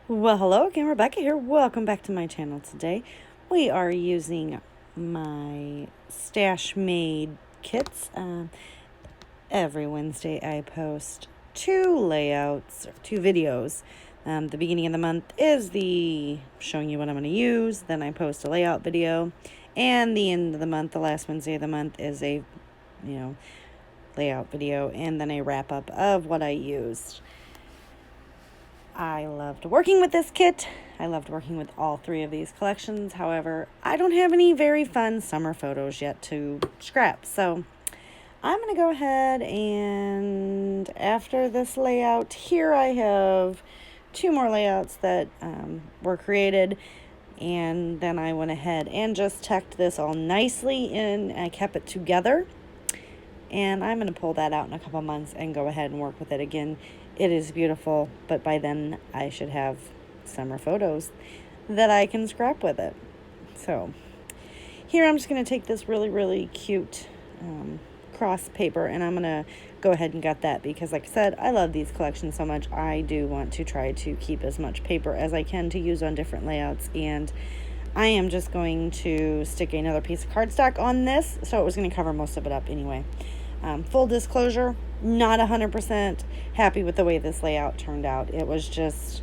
Well, hello again, Rebecca here. Welcome back to my channel today. We are using my Stash Made kits. Every Wednesday I post two layouts, or two videos. The beginning of the month is the showing you what I'm going to use. Then I post a layout video. And the end of the month, the last Wednesday of the month, is a, layout video. And then a wrap up of what I used. I loved working with this kit. I loved working with all three of these collections. However, I don't have any very fun summer photos yet to scrap. So I'm going to go ahead and after this layout here, I have two more layouts that were created. And then I went ahead and just tucked this all nicely in. I kept it together. And I'm going to pull that out in a couple months and go ahead and work with it again. It is beautiful, but by then I should have summer photos that I can scrap with it. So here I'm just going to take this really, really cute cross paper, and I'm going to go ahead and gut that because, like I said, I love these collections so much. I do want to try to keep as much paper as I can to use on different layouts, and I am just going to stick another piece of cardstock on this, so it was going to cover most of it up anyway. Full disclosure, not 100% happy with the way this layout turned out. It was just,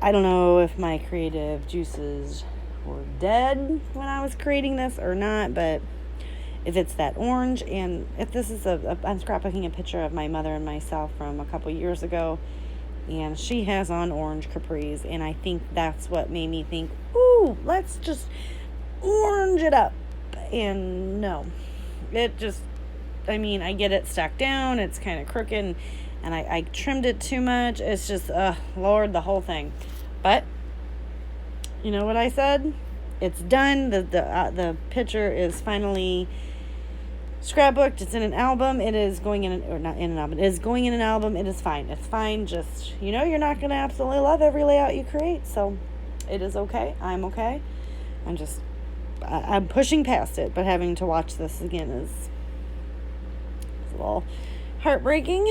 I don't know if my creative juices were dead when I was creating this or not, but if it's that orange, and if this is I'm scrapbooking a picture of my mother and myself from a couple years ago, and she has on orange capris, and I think that's what made me think, ooh, let's just orange it up. And no, it just, I get it stuck down, it's kind of crooked, and I trimmed it too much. It's just, Lord, the whole thing. But you know what I said? It's done. The picture is finally scrapbooked. It's in an album. It is going not in an album. It is going in an album. It is fine. It's fine. Just, you're not going to absolutely love every layout you create. So it is okay. I'm okay. I'm pushing past it, but having to watch this again is a little heartbreaking.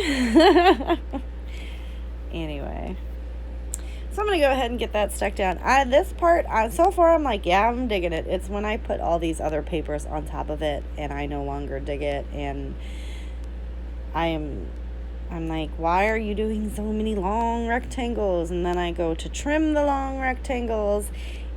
Anyway, so I'm going to go ahead and get that stuck down. This part, so far, I'm like, yeah, I'm digging it. It's when I put all these other papers on top of it, and I no longer dig it, and I'm like, why are you doing so many long rectangles? And then I go to trim the long rectangles,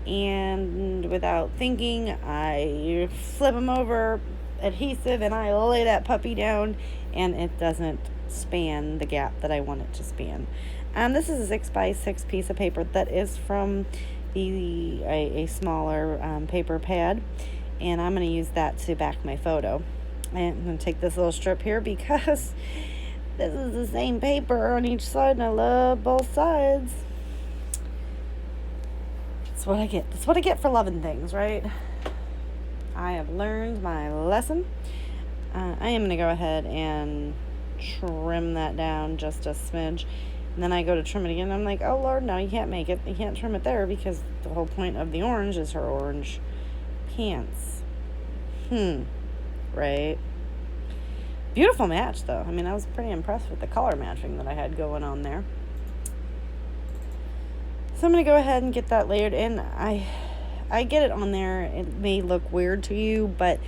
and without thinking, I flip them over adhesive, and I lay that puppy down, and it doesn't span the gap that I want it to span. This is a 6x6 piece of paper that is from a smaller paper pad, and I'm going to use that to back my photo. And I'm going to take this little strip here because this is the same paper on each side, and I love both sides. That's what I get. That's what I get for loving things, right? I have learned my lesson. I am going to go ahead and trim that down just a smidge. And then I go to trim it again. And I'm like, oh, Lord, no, you can't make it. You can't trim it there because the whole point of the orange is her orange pants. Right? Beautiful match, though. I was pretty impressed with the color matching that I had going on there. So I'm going to go ahead and get that layered in. I get it on there. It may look weird to you, but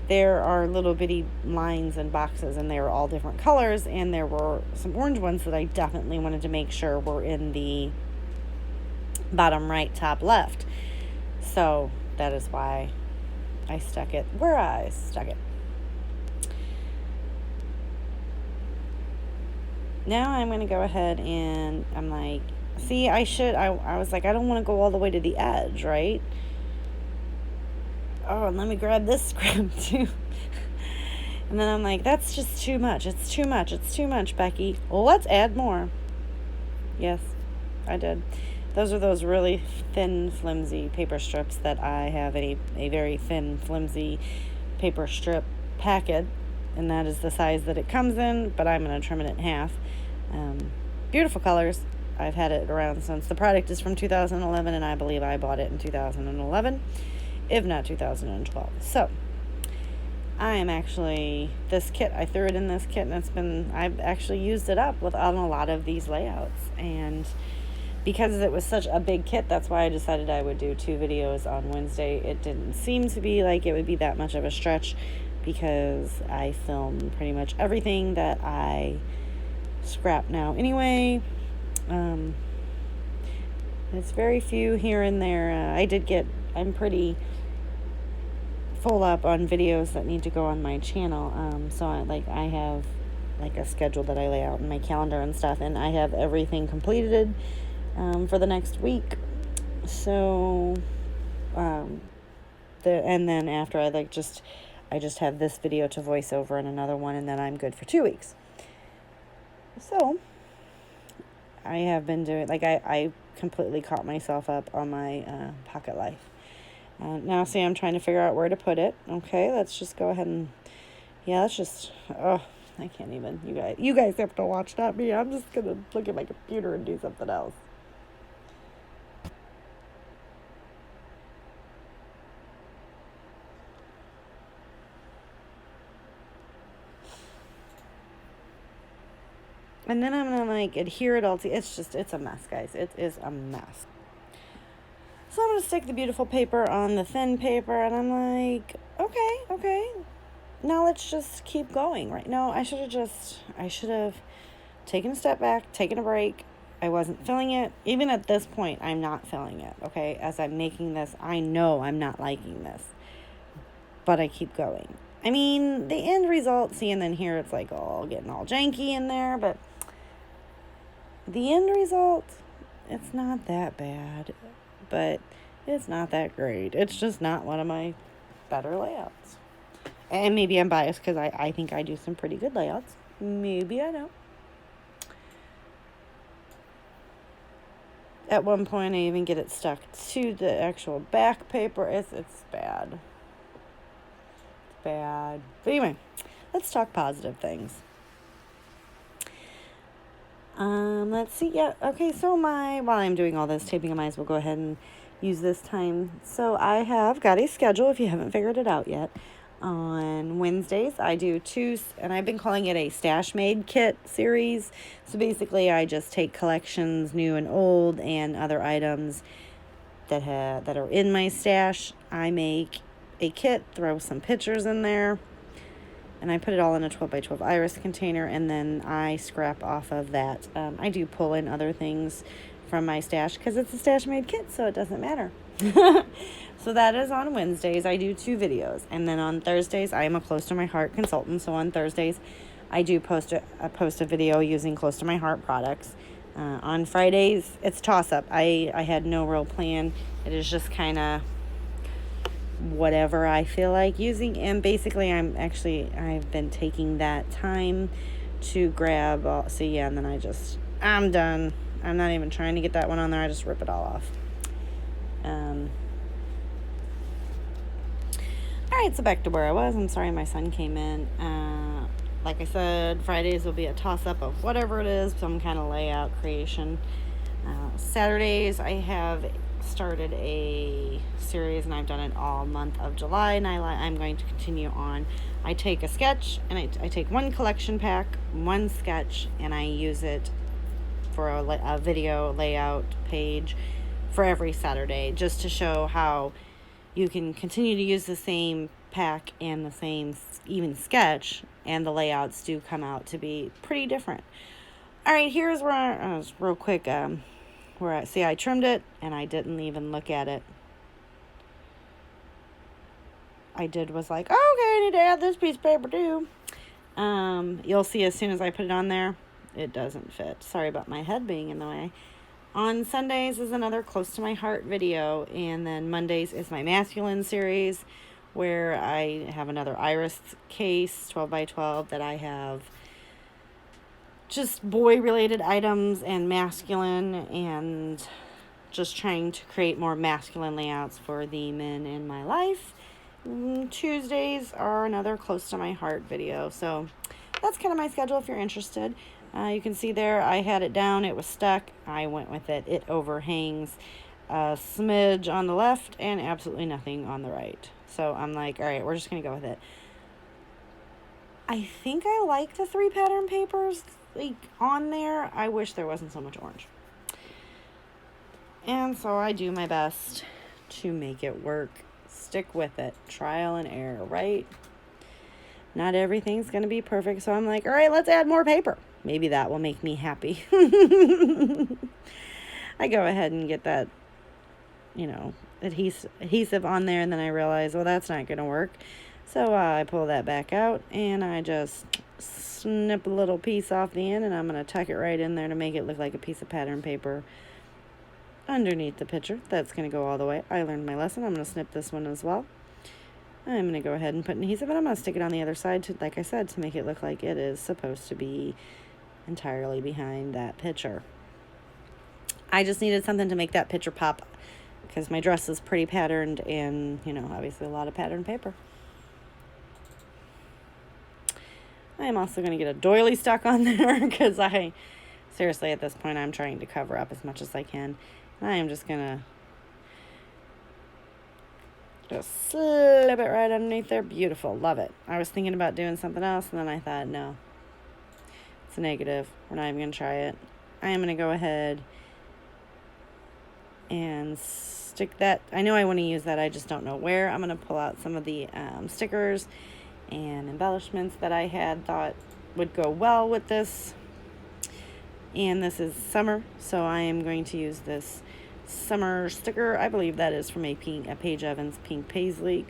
there are little bitty lines and boxes, and they are all different colors, and there were some orange ones that I definitely wanted to make sure were in the bottom right, top left. So that is why I stuck it where I stuck it. Now I'm going to go ahead and I'm like, see, I was like, I don't want to go all the way to the edge, right? Oh, and let me grab this script too. And then I'm like, that's just too much. It's too much. It's too much, Becky. Well, let's add more. Yes, I did. Those are those really thin, flimsy paper strips that I have a very thin, flimsy paper strip packet. And that is the size that it comes in, but I'm going to trim it in half. Beautiful colors. I've had it around since the product is from 2011, and I believe I bought it in 2011. If not 2012. So I am actually, this kit, I threw it in this kit, and I've actually used it up on a lot of these layouts. And because it was such a big kit, that's why I decided I would do 2 videos on Wednesday. It didn't seem to be like it would be that much of a stretch because I film pretty much everything that I scrap now anyway. It's very few here and there. I'm pretty full up on videos that need to go on my channel. So I have like a schedule that I lay out in my calendar and stuff, and I have everything completed for the next week. So and then after I just have this video to voice over and another one, and then I'm good for 2 weeks. So I have been doing, I completely caught myself up on my Pocket Life. Now, see, I'm trying to figure out where to put it. Okay, let's just go ahead and, I can't even. You guys have to watch, not me. I'm just going to look at my computer and do something else. And then I'm going to adhere it all to, it's a mess, guys. It is a mess. So I'm going to stick the beautiful paper on the thin paper, and I'm like, okay. Now let's just keep going. Right now, I should have taken a step back, taken a break. I wasn't feeling it. Even at this point, I'm not feeling it, okay? As I'm making this, I know I'm not liking this, but I keep going. I mean, the end result, see, and then here it's getting all janky in there, but the end result, it's not that bad, but it's not that great. It's just not one of my better layouts. And maybe I'm biased because I think I do some pretty good layouts. Maybe I don't. At one point, I even get it stuck to the actual back paper. It's bad. It's bad. But anyway, let's talk positive things. Let's see. Yeah, okay, so while I'm doing all this taping, I might as well go ahead and use this time. So I have got a schedule, if you haven't figured it out yet. On Wednesdays, I do 2, and I've been calling it a Stash Made Kit series. So basically, I just take collections, new and old, and other items that are in my stash. I make a kit, throw some pictures in there, and I put it all in a 12x12 iris container, and then I scrap off of that. I do pull in other things from my stash because it's a Stash Made Kit, so it doesn't matter. So that is on Wednesdays. I do 2 videos. And then on Thursdays, I am a Close to My Heart consultant. So on Thursdays, I do post a video using Close to My Heart products. On Fridays, it's toss-up. I had no real plan. It is just kind of whatever I feel like using. And basically, I've been taking that time to grab and then I'm done. I'm not even trying to get that one on there. I just rip it all off. All right, so back to where I was. I'm sorry my son came in. Like I said, Fridays will be a toss-up of whatever it is, some kind of layout creation. Saturdays, I have started a series, and I've done it all month of July, and I'm going to continue on. I take a sketch, and I take one collection pack, one sketch, and I use it for a video layout page for every Saturday, just to show how you can continue to use the same pack and the same even sketch, and the layouts do come out to be pretty different. All right, here's where real quick, where I trimmed it, and I didn't even look at it. I was like, okay, I need to add this piece of paper too. You'll see as soon as I put it on there, it doesn't fit. Sorry about my head being in the way. On Sundays is another Close to My Heart video, and then Mondays is my masculine series, where I have another iris case, 12x12, that I have just boy-related items and masculine, and just trying to create more masculine layouts for the men in my life. Tuesdays are another Close to My Heart video, so that's kind of my schedule if you're interested. You can see there, I had it down, it was stuck, I went with it. It overhangs a smidge on the left and absolutely nothing on the right. So I'm like, all right, we're just going to go with it. I think I like the 3 pattern papers on there. I wish there wasn't so much orange. And so I do my best to make it work. Stick with it. Trial and error, right? Not everything's going to be perfect. So I'm like, all right, let's add more paper. Maybe that will make me happy. I go ahead and get that, adhesive on there. And then I realize, well, that's not going to work. So I pull that back out and I just snip a little piece off the end. And I'm going to tuck it right in there to make it look like a piece of pattern paper underneath the picture. That's going to go all the way. I learned my lesson. I'm going to snip this one as well. I'm going to go ahead and put an adhesive, and I'm going to stick it on the other side, to, like I said, to make it look like it is supposed to be entirely behind that picture. I just needed something to make that picture pop because my dress is pretty patterned and, obviously a lot of patterned paper. I'm also going to get a doily stuck on there because seriously, at this point, I'm trying to cover up as much as I can. And I am just going to just slip it right underneath there. Beautiful. Love it. I was thinking about doing something else, and then I thought, no, it's a negative. We're not even going to try it. I am going to go ahead and stick that. I know I want to use that. I just don't know where. I'm going to pull out some of the stickers and embellishments that I had thought would go well with this. And this is summer, so I am going to use this summer sticker. I believe that is from a Paige Evans Pink Paisley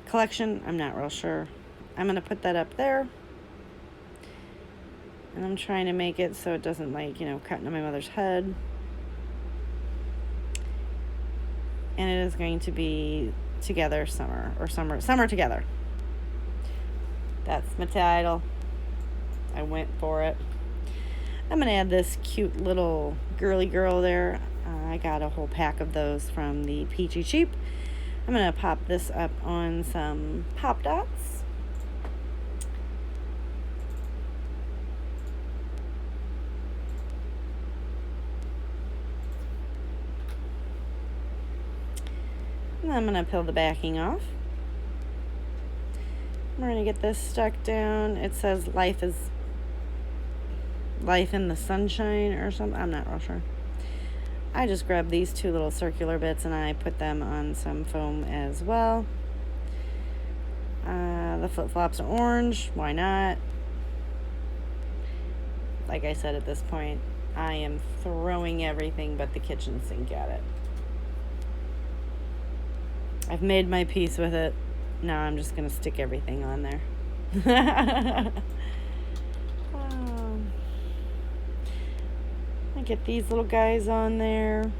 collection. I'm not real sure. I'm going to put that up there. And I'm trying to make it so it doesn't cut into my mother's head. And it is going to be Together Summer, or Summer Together. That's my title. I went for it. I'm going to add this cute little girly girl there. I got a whole pack of those from the Peachy Cheap. I'm going to pop this up on some pop dots. And I'm going to peel the backing off. We're going to get this stuck down. It says life in the sunshine or something. I'm not real sure. I just grabbed these two little circular bits and I put them on some foam as well. The flip-flops are orange. Why not? Like I said, at this point, I am throwing everything but the kitchen sink at it. I've made my peace with it. Now I'm just going to stick everything on there. I get these little guys on there.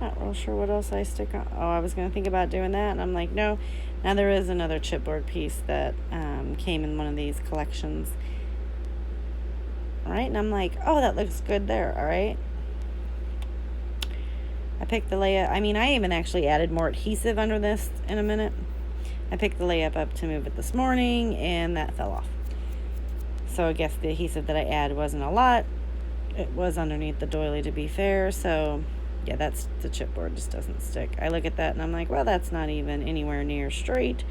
Not real sure what else I stick on. Oh, I was going to think about doing that, and I'm like, no. Now there is another chipboard piece that came in one of these collections. All right, and I'm like, oh, that looks good there. All right. I picked the layup. I even actually added more adhesive under this in a minute. I picked the layup up to move it this morning, and that fell off. So I guess the adhesive that I added wasn't a lot. It was underneath the doily, to be fair. So, yeah, that's the chipboard just doesn't stick. I look at that, and I'm like, well, that's not even anywhere near straight.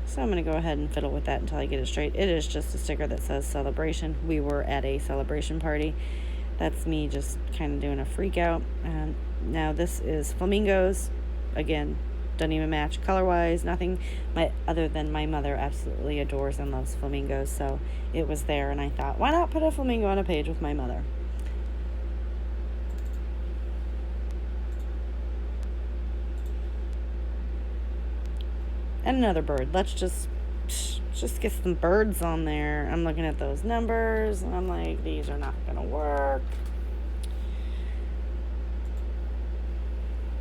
So I'm going to go ahead and fiddle with that until I get it straight. It is just a sticker that says celebration. We were at a celebration party. That's me just kind of doing a freak out. And now this is flamingos. Again, doesn't even match color-wise, nothing. Other than my mother absolutely adores and loves flamingos. So it was there, and I thought, why not put a flamingo on a page with my mother? And another bird. Let's just get some birds on there. I'm looking at those numbers, and I'm like, these are not going to work.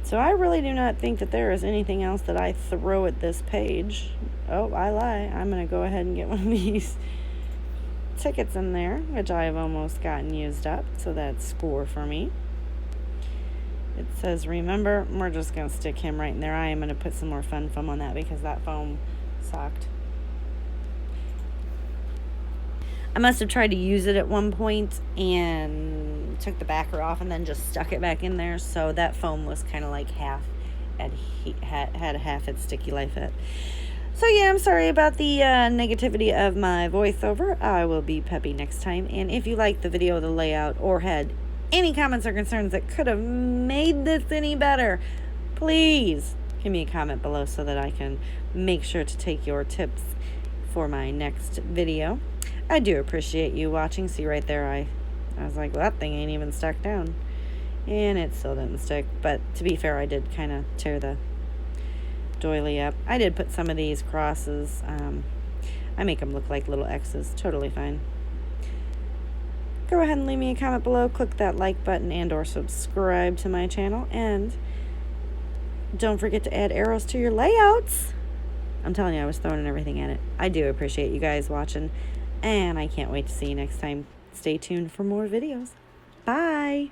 So I really do not think that there is anything else that I throw at this page. Oh, I lie. I'm going to go ahead and get one of these tickets in there, which I have almost gotten used up. So that's score for me. It says, remember, we're just going to stick him right in there. I am going to put some more fun foam on that because that foam sucked. I must have tried to use it at one point and took the backer off and then just stuck it back in there. So that foam was kind of like had half its sticky life in it. So yeah, I'm sorry about the negativity of my voiceover. I will be peppy next time. And if you liked the video, the layout, or had any comments or concerns that could have made this any better, please give me a comment below so that I can make sure to take your tips for my next video. I do appreciate you watching. See right there, I was like, well, that thing ain't even stuck down. And it still didn't stick. But to be fair, I did kind of tear the doily up. I did put some of these crosses. I make them look like little X's. Totally fine. Go ahead and leave me a comment below. Click that like button and or subscribe to my channel. And don't forget to add arrows to your layouts. I'm telling you, I was throwing everything at it. I do appreciate you guys watching. And I can't wait to see you next time. Stay tuned for more videos. Bye.